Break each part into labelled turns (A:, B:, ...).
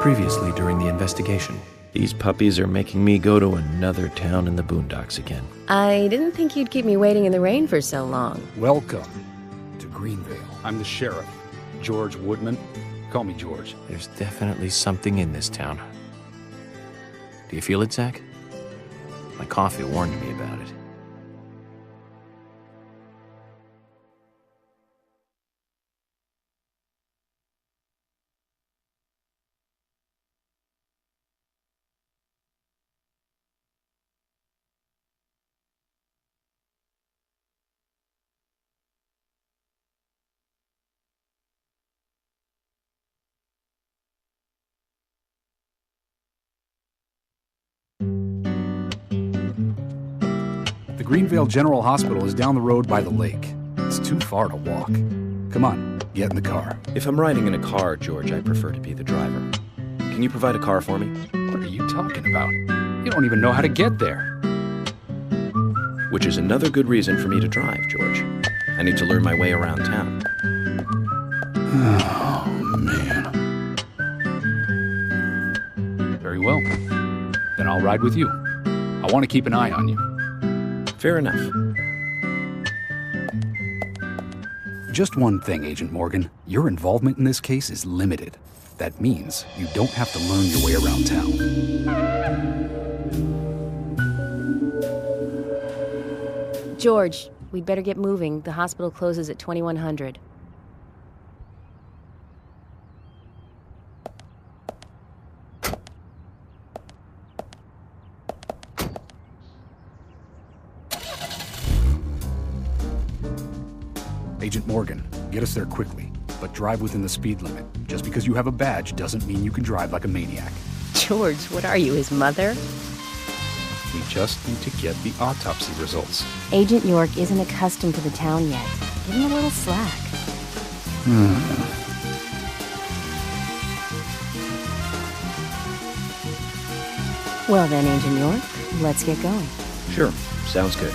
A: previously during the investigation.
B: These puppies are making me go to another town in the boondocks again.
C: I didn't think you'd keep me waiting in the rain for so long.
D: Welcome to Greenvale. I'm the sheriff, George Woodman. Call me George.
A: There's definitely something in this town. Do you feel it, Zach? My coffee warned me about it.
D: The Greenvale General Hospital is down the road by the lake. It's too far to walk. Come on, get in the car.
B: If I'm riding in a car, George, I prefer to be the driver. Can you provide a car for me?
D: What are you talking about? You don't even know how to get there.
B: Which is another good reason for me to drive, George. I need to learn my way around town.
D: Oh, man. Very well. Then I'll ride with you. I want to keep an eye on you.
B: Fair enough.
D: Just one thing, Agent Morgan. Your involvement in this case is limited. That means you don't have to learn your way around town.
C: George, we'd better get moving. The hospital closes at 2100.
D: Agent Morgan, get us there quickly, but drive within the speed limit. Just because you have a badge doesn't mean you can drive like a maniac.
C: George, what are you, his mother?
D: We just need to get the autopsy results.
C: Agent York isn't accustomed to the town yet. Give him a little slack. Well then, Agent York, let's get going.
B: Sure, sounds good.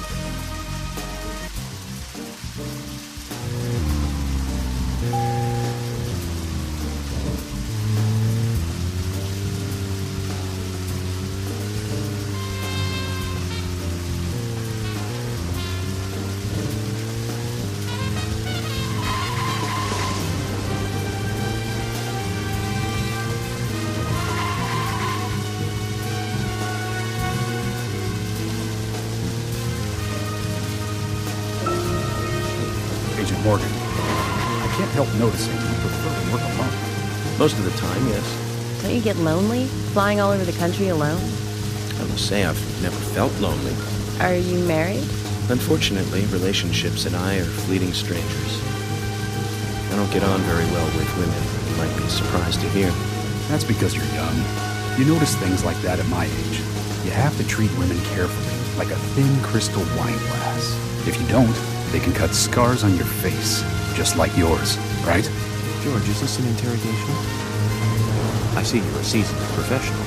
D: Agent Morgan, I can't help noticing you prefer to work alone.
B: Most of the time, yes.
C: Don't you get lonely, flying all over the country alone?
B: I must say I've never felt lonely.
C: Are you married?
B: Unfortunately, relationships and I are fleeting strangers. I don't get on very well with women, you might be surprised to hear.
D: That's because you're young. You notice things like that at my age. You have to treat women carefully, like a thin crystal wine glass. If you don't, they can cut scars on your face, just like yours, right?
A: George, is this an interrogation? I see you're a seasoned professional.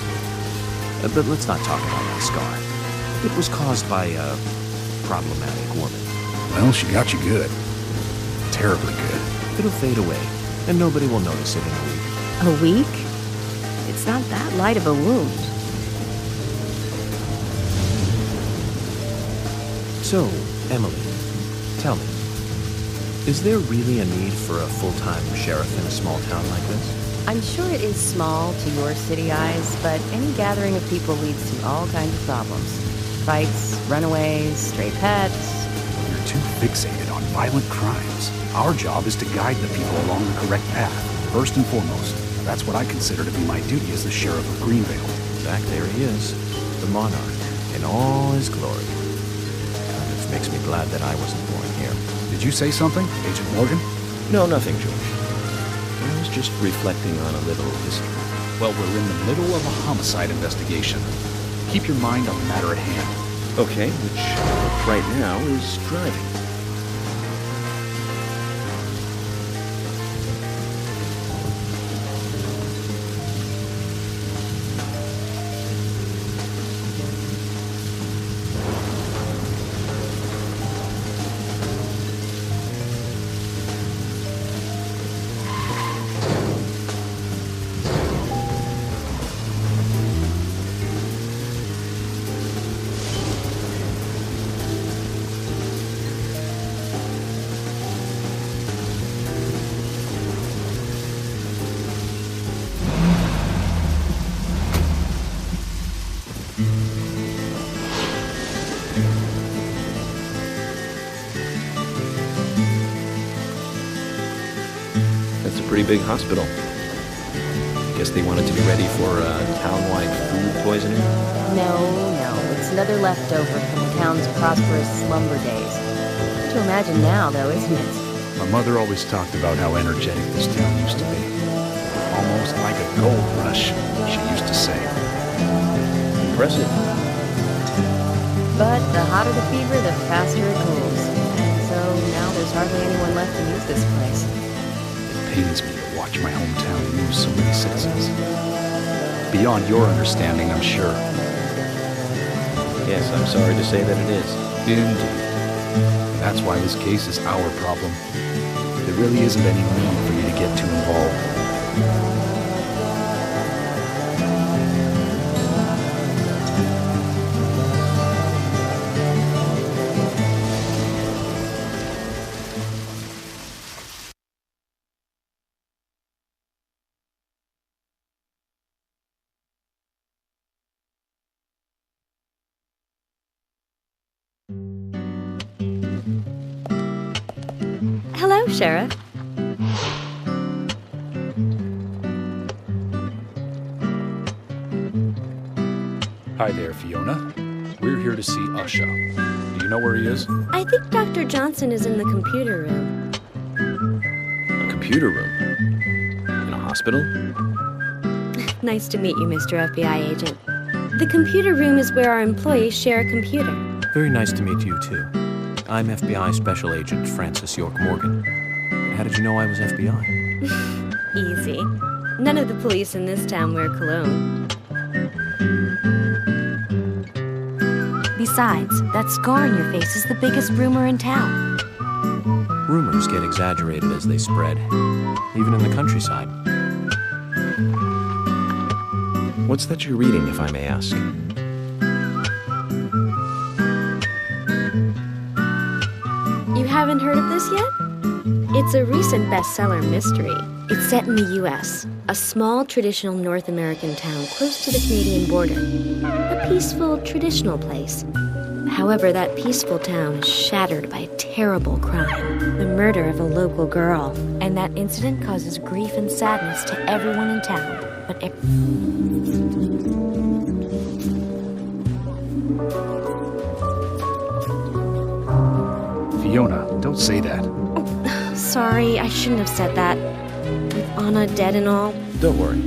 A: But let's not talk about that scar. It was caused by a problematic woman.
D: Well, she got you good. Terribly good.
A: It'll fade away, and nobody will notice it in a week.
C: A week? It's not that light of a wound.
A: So, Emily, tell me, is there really a need for a full-time sheriff in a small town like this?
C: I'm sure it is small to your city eyes, but any gathering of people leads to all kinds of problems. Fights, runaways, stray pets.
D: You're too fixated on violent crimes. Our job is to guide the people along the correct path, first and foremost. That's what I consider to be my duty as the sheriff of Greenvale.
A: Back there he is, the monarch, in all his glory. Kind of makes me glad that I wasn't born here.
D: Did you say something, Agent Morgan?
B: No, nothing, George. I was just reflecting on a little history.
D: Well, we're in the middle of a homicide investigation. Keep your mind on the matter at hand.
B: Okay, which right now is driving. big hospital. Guess they wanted to be ready for town-wide food poisoning?
C: No. It's another leftover from the town's prosperous slumber days. Hard to imagine now, though, isn't it?
D: My mother always talked about how energetic this town used to be. Almost like a gold rush, she used to say.
B: Impressive.
C: But the hotter the fever, the faster it cools. And so now there's hardly anyone left to use this place.
D: It pains me to watch my hometown lose so many citizens. Beyond your understanding, I'm sure.
B: Yes, I'm sorry to say that it is.
D: Indeed. That's why this case is our problem. There really isn't any need for you to get too involved.
C: Hello, Sheriff.
D: Hi there, Fiona. We're here to see Usha. Do you know where he is?
E: I think Dr. Johnson is in the computer room.
B: A computer room? In a hospital?
E: Nice to meet you, Mr. FBI agent. The computer room is where our employees share a computer.
A: Very nice to meet you, too. I'm FBI Special Agent Francis York Morgan. How did you know I was FBI?
E: Easy. None of the police in this town wear cologne.
F: Besides, that scar on your face is the biggest rumor in town.
A: Rumors get exaggerated as they spread, even in the countryside.
B: What's that you're reading, if I may ask?
E: You haven't heard of this yet? It's a recent bestseller mystery. It's set in the U.S., a small traditional North American town close to the Canadian border. A peaceful, traditional place. However, that peaceful town is shattered by a terrible crime, the murder of a local girl.
F: And that incident causes grief and sadness to everyone in town. But
D: Fiona, don't say that.
E: Sorry, I shouldn't have said that. With Anna dead and all.
B: Don't worry.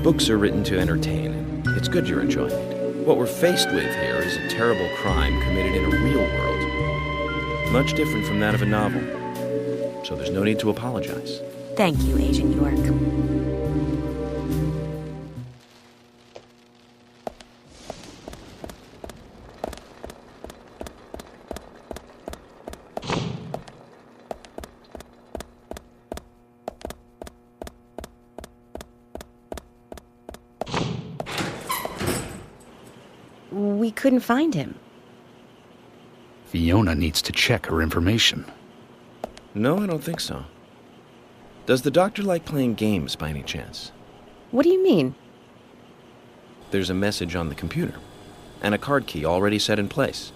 B: Books are written to entertain, and it's good you're enjoying it. What we're faced with here is a terrible crime committed in a real world. Much different from that of a novel. So there's no need to apologize.
F: thank you, Agent York.
C: We couldn't find him.
D: Fiona needs to check her information.
B: No, I don't think so. Does the doctor like playing games by any chance?
C: What do you mean?
B: There's a message on the computer, and a card key already set in place.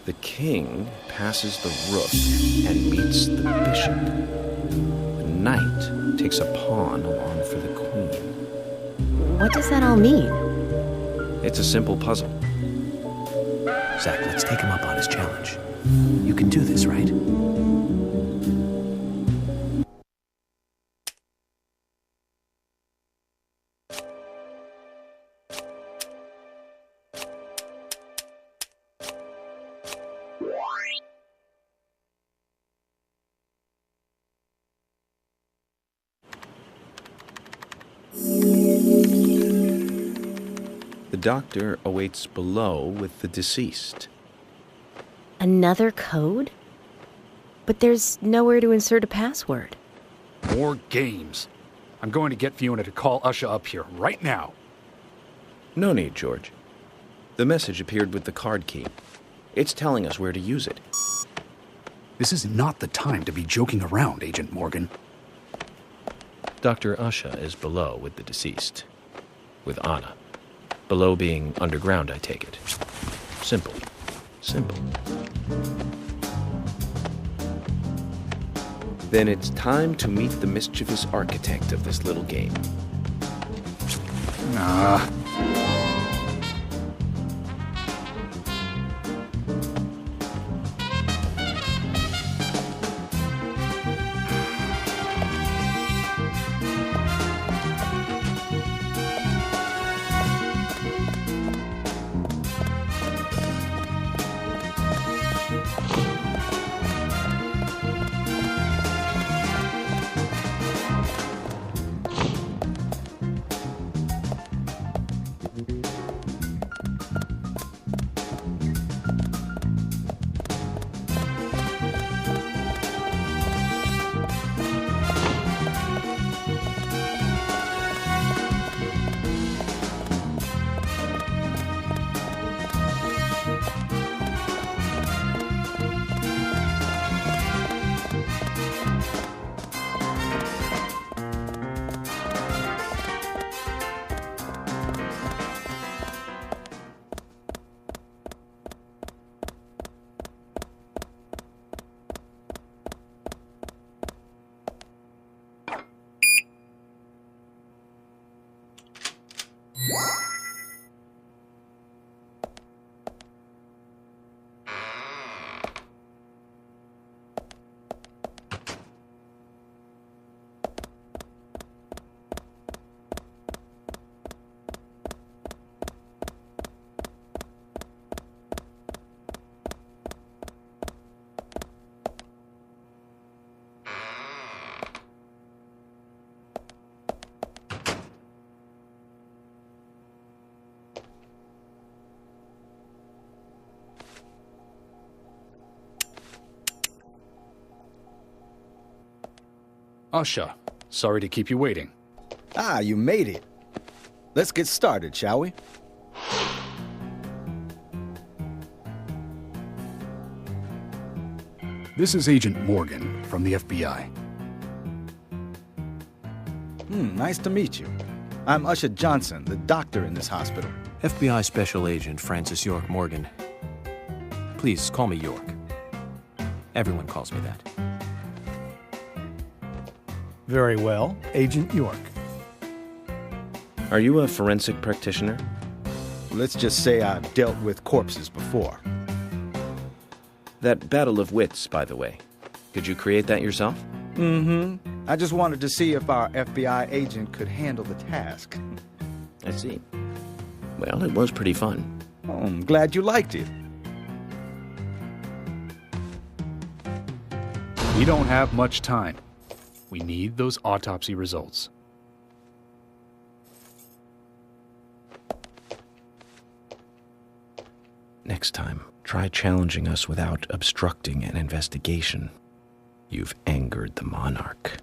B: The king passes the rook and meets the bishop. The knight takes a pawn along for the queen.
C: What does that all mean?
B: It's a simple puzzle.
A: Zach, let's take him up on his challenge. You can do this, right?
B: The doctor awaits below with the deceased.
C: Another code? But there's nowhere to insert a password.
D: More games. I'm going to get Fiona to call Usha up here right now.
B: No need, George. The message appeared with the card key. It's telling us where to use it.
D: This is not the time to be joking around, Agent Morgan.
B: Dr. Usha is below with the deceased. With Anna. Below being underground, I take it. Simple. Simple. Then it's time to meet the mischievous architect of this little game.
D: Usha, sorry to keep you waiting.
G: Ah, you made it. Let's get started, shall we?
D: This is Agent Morgan from the FBI.
G: Nice to meet you. I'm Usha Johnson, the doctor in this hospital.
A: FBI Special Agent Francis York Morgan. Please call me York. Everyone calls me that.
H: Very well, Agent York.
B: Are you a forensic practitioner?
G: Let's just say I've dealt with corpses before.
B: That battle of wits, by the way. Could you create that yourself?
G: I just wanted to see if our FBI agent could handle the task.
B: I see. Well, it was pretty fun.
G: Oh, I'm glad you liked it.
D: We don't have much time. We need those autopsy results.
B: Next time, try challenging us without obstructing an investigation. You've angered the monarch.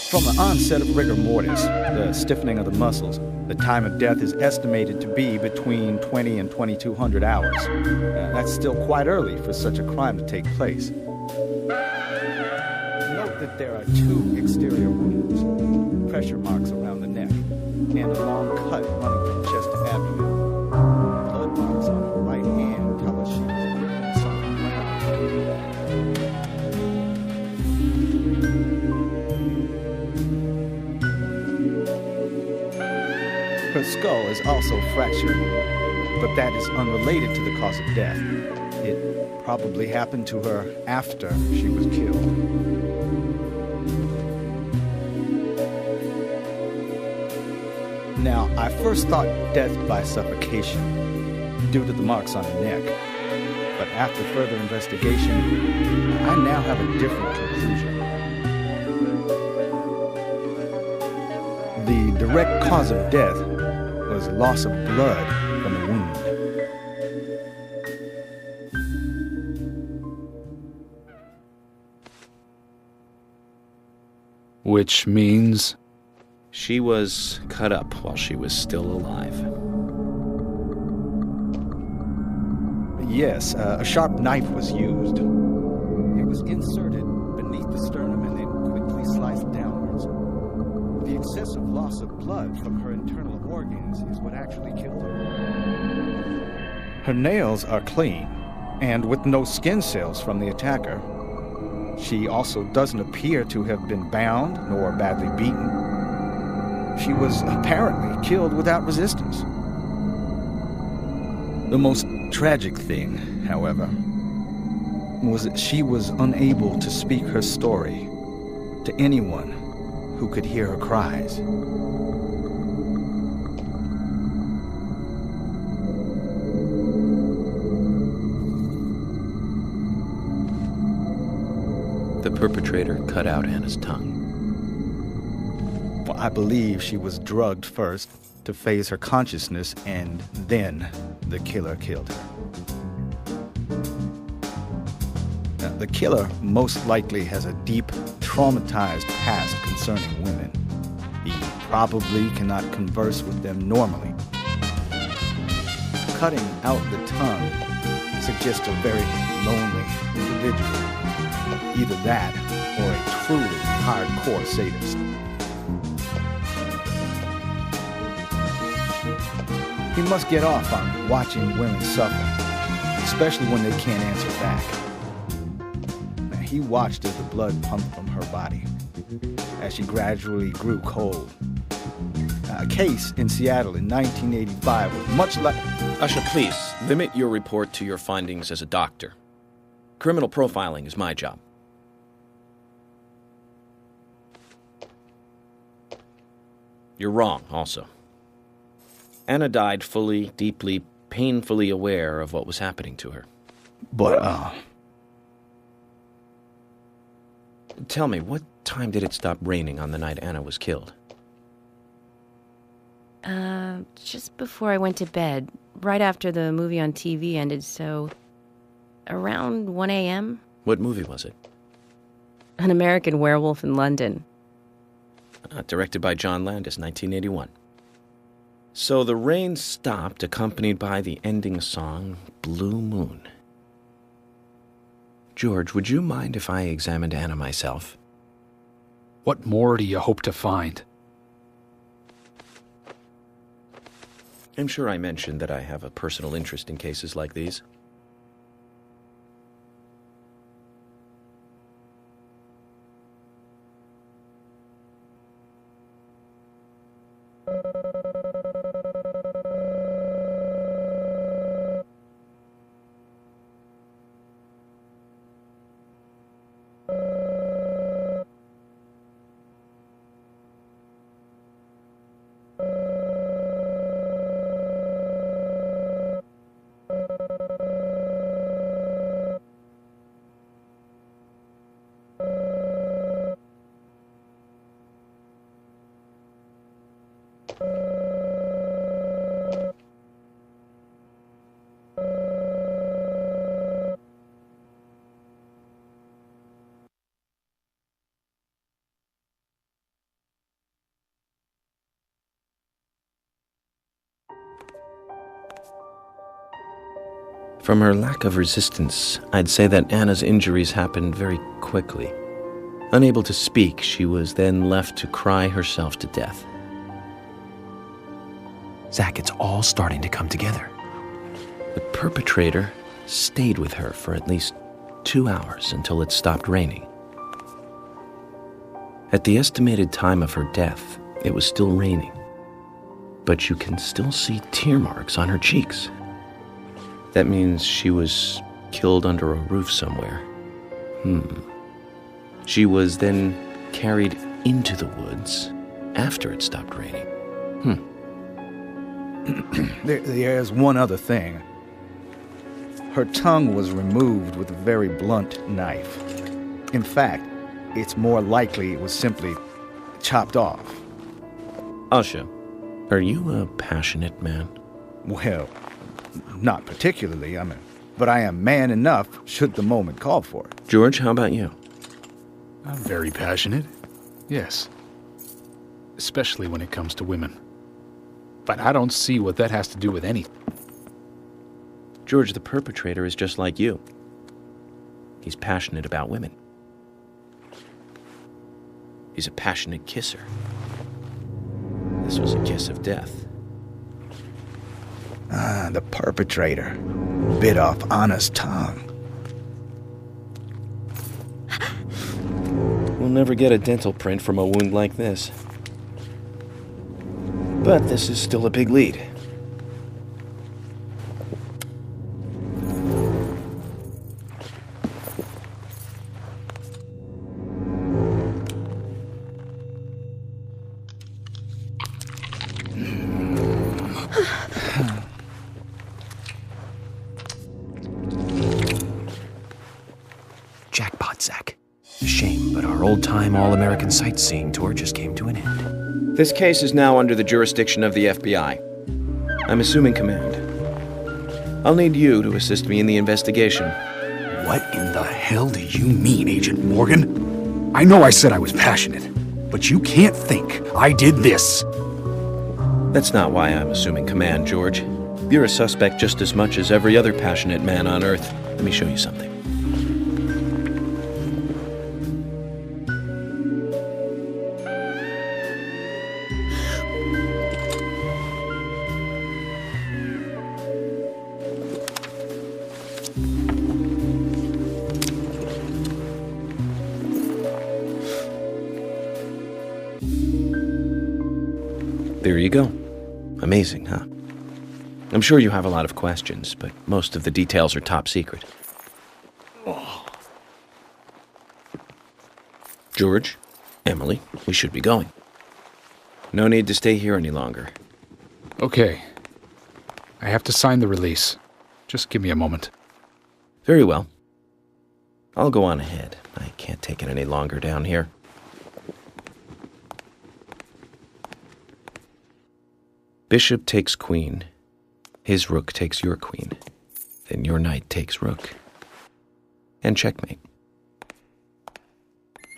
G: From the onset of rigor mortis, the stiffening of the muscles, the time of death is estimated to be between 20 and 2200 hours. That's still quite early for such a crime to take place. Note that there are 2 exterior wounds, pressure marks around the neck, and a long cut running from chest to abdomen. Blood marks on her right hand tell us she was gripping something round. Her skull is also fractured, but that is unrelated to the cause of death. It probably happened to her after she was killed. Now, I first thought death by suffocation, due to the marks on her neck. But after further investigation, I now have a different conclusion. The direct cause of death was loss of blood from the wound.
D: Which means...
B: She was cut up while she was still alive.
G: Yes, a sharp knife was used. It was inserted beneath the sternum and then quickly sliced downwards. The excessive loss of blood from her internal organs is what actually killed her. Her nails are clean, and with no skin cells from the attacker. She also doesn't appear to have been bound nor badly beaten. She was apparently killed without resistance. The most tragic thing, however, was that she was unable to speak her story to anyone who could hear her cries.
B: The perpetrator cut out Anna's tongue.
G: Well, I believe she was drugged first to phase her consciousness, and then the killer killed her. Now, the killer most likely has a deep, traumatized past concerning women. He probably cannot converse with them normally. Cutting out the tongue suggests a very lonely individual. Either that or a truly hardcore sadist. He must get off on watching women suffer, especially when they can't answer back. Now, he watched as the blood pumped from her body, as she gradually grew cold. A case in Seattle in 1985 was much like...
B: Usha, please, limit your report to your findings as a doctor. Criminal profiling is my job. You're wrong, also. Anna died fully, deeply, painfully aware of what was happening to her.
G: But,
B: Tell me, what time did it stop raining on the night Anna was killed?
C: Just before I went to bed, right after the movie on TV ended, so around 1 a.m.
B: What movie was it?
C: An American Werewolf in London.
B: Directed by John Landis, 1981. So the rain stopped, accompanied by the ending song, Blue Moon. George, would you mind if I examined Anna myself?
D: What more do you hope to find?
B: I'm sure I mentioned that I have a personal interest in cases like these. From her lack of resistance, I'd say that Anna's injuries happened very quickly. Unable to speak, she was then left to cry herself to death.
A: Zach, it's all starting to come together.
B: The perpetrator stayed with her for at least 2 hours until it stopped raining. At the estimated time of her death, it was still raining, but you can still see tear marks on her cheeks. That means she was killed under a roof somewhere. She was then carried into the woods after it stopped raining.
G: There's one other thing. Her tongue was removed with a very blunt knife. In fact, it's more likely it was simply chopped off.
B: Usha, are you a passionate man?
G: Well, not particularly, but I am man enough should the moment call for it.
B: George, how about you?
D: I'm very passionate, yes. Especially when it comes to women. But I don't see what that has to do with anything.
B: George, the perpetrator is just like you. He's passionate about women. He's a passionate kisser. This was a kiss of death.
G: The perpetrator bit off Anna's tongue.
B: We'll never get a dental print from a wound like this. But this is still a big lead.
A: Jackpot, Zach. A shame, but our old-time all-American sightseeing tour just came to an end.
B: This case is now under the jurisdiction of the FBI. I'm assuming command. I'll need you to assist me in the investigation.
D: What in the hell do you mean, Agent Morgan? I know I said I was passionate, but you can't think I did this.
B: That's not why I'm assuming command, George. You're a suspect just as much as every other passionate man on Earth. Let me show you something. There you go. Amazing, huh? I'm sure you have a lot of questions, but most of the details are top secret. George, Emily, we should be going. No need to stay here any longer.
D: Okay. I have to sign the release. Just give me a moment.
B: Very well. I'll go on ahead. I can't take it any longer down here. Bishop takes queen. His rook takes your queen. Then your knight takes rook. And checkmate.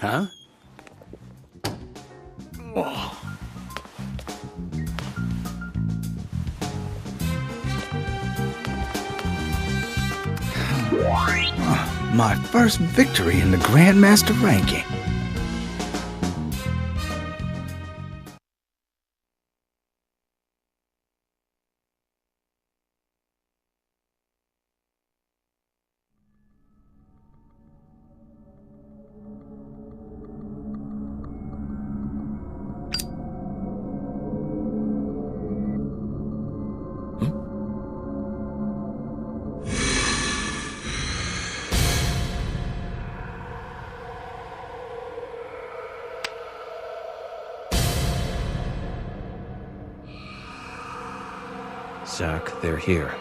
D: Huh?
G: My first victory in the Grandmaster ranking.
A: Zach, they're here.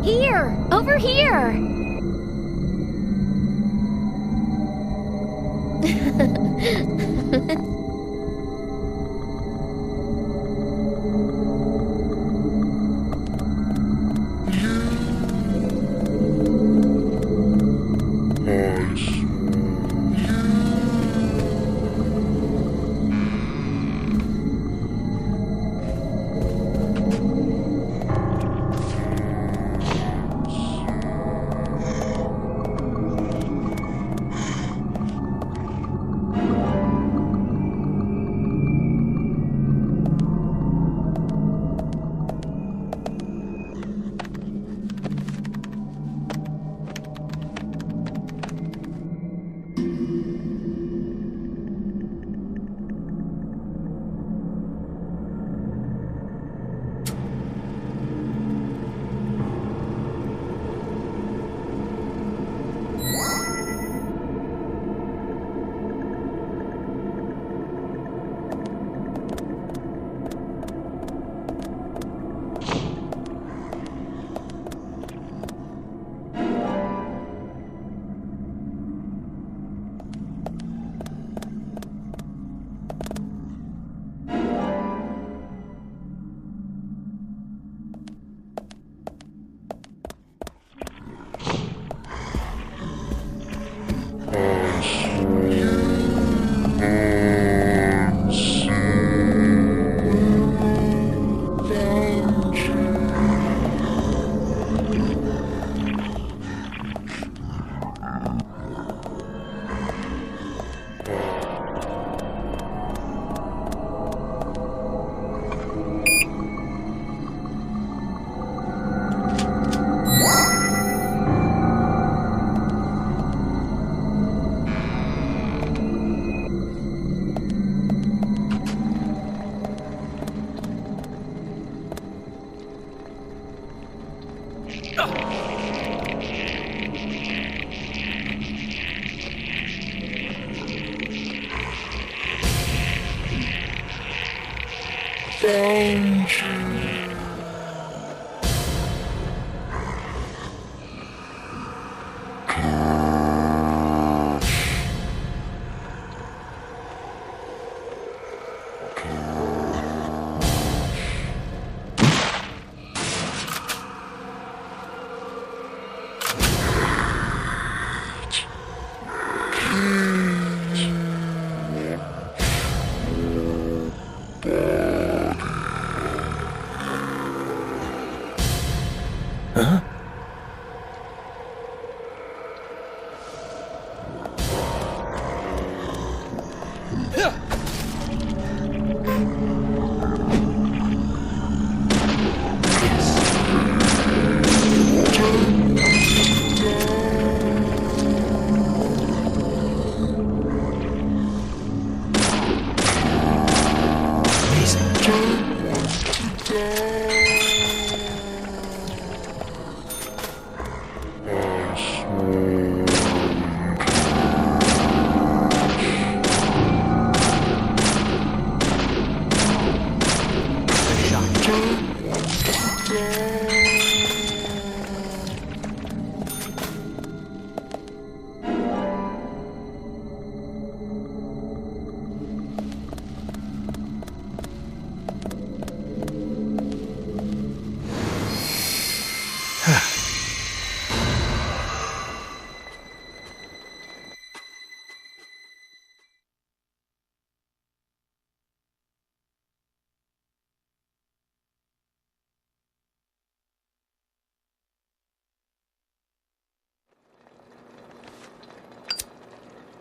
E: Here! Over here!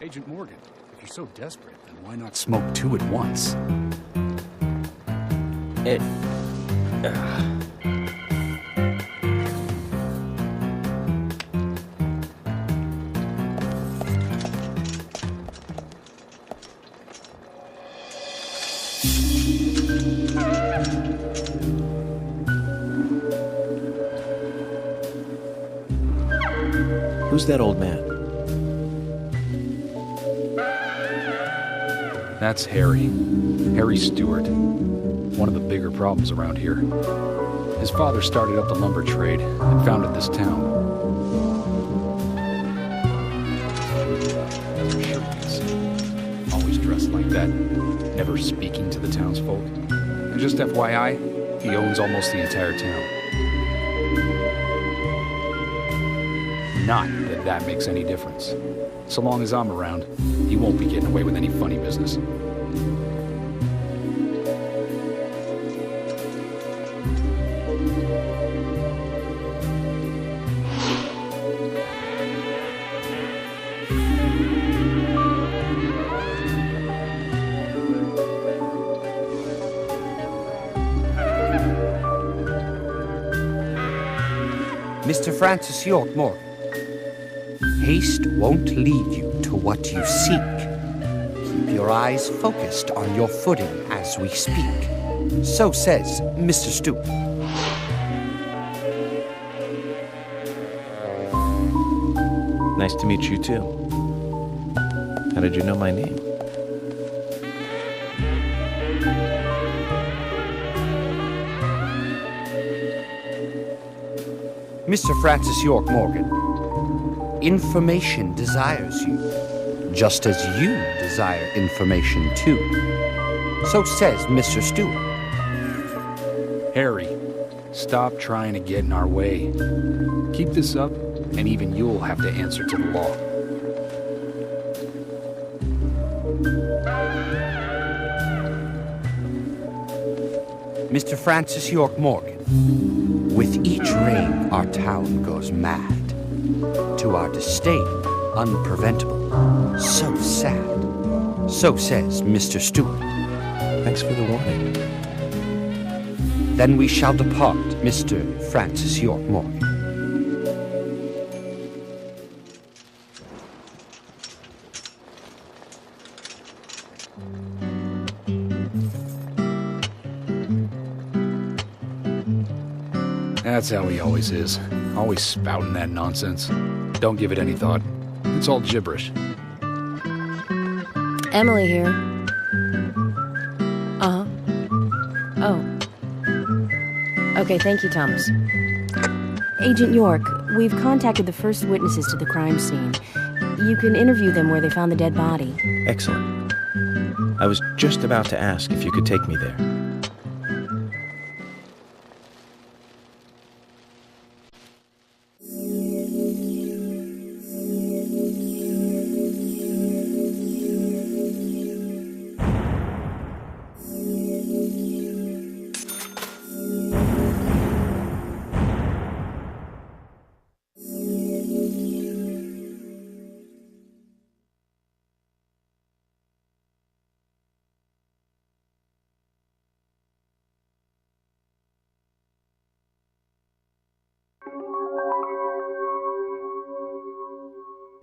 D: Agent Morgan, if you're so desperate, then why not smoke two at once?
B: Who's that old man?
D: That's Harry. Harry Stewart. One of the bigger problems around here. His father started up the lumber trade and founded this town. As I'm sure you can see. Always dressed like that, never speaking to the townsfolk. And just FYI, he owns almost the entire town. Not that that makes any difference. So long as I'm around, he won't be getting away with any funny business.
I: Mr. Francis York Morgan, haste won't lead you to what you seek. Keep your eyes focused on your footing as we speak. So says Mr. Stewart.
B: Nice to meet you, too. How did you know my name?
I: Mr. Francis York Morgan, information desires you, just as you desire information too. So says Mr. Stewart.
D: Harry, stop trying to get in our way. Keep this up, and even you'll have to answer to the law.
I: Mr. Francis York Morgan, with each rain our town goes mad. To our disdain, unpreventable, so sad. So says Mr. Stewart.
B: Thanks for the warning.
I: Then we shall depart, Mr. Francis York Morgan.
D: That's how he always is. Always spouting that nonsense. Don't give it any thought. It's all gibberish.
C: Emily here. Uh-huh. Oh. Okay, thank you, Thomas.
F: Agent York, we've contacted the first witnesses to the crime scene. You can interview them where they found the dead body.
B: Excellent. I was just about to ask if you could take me there.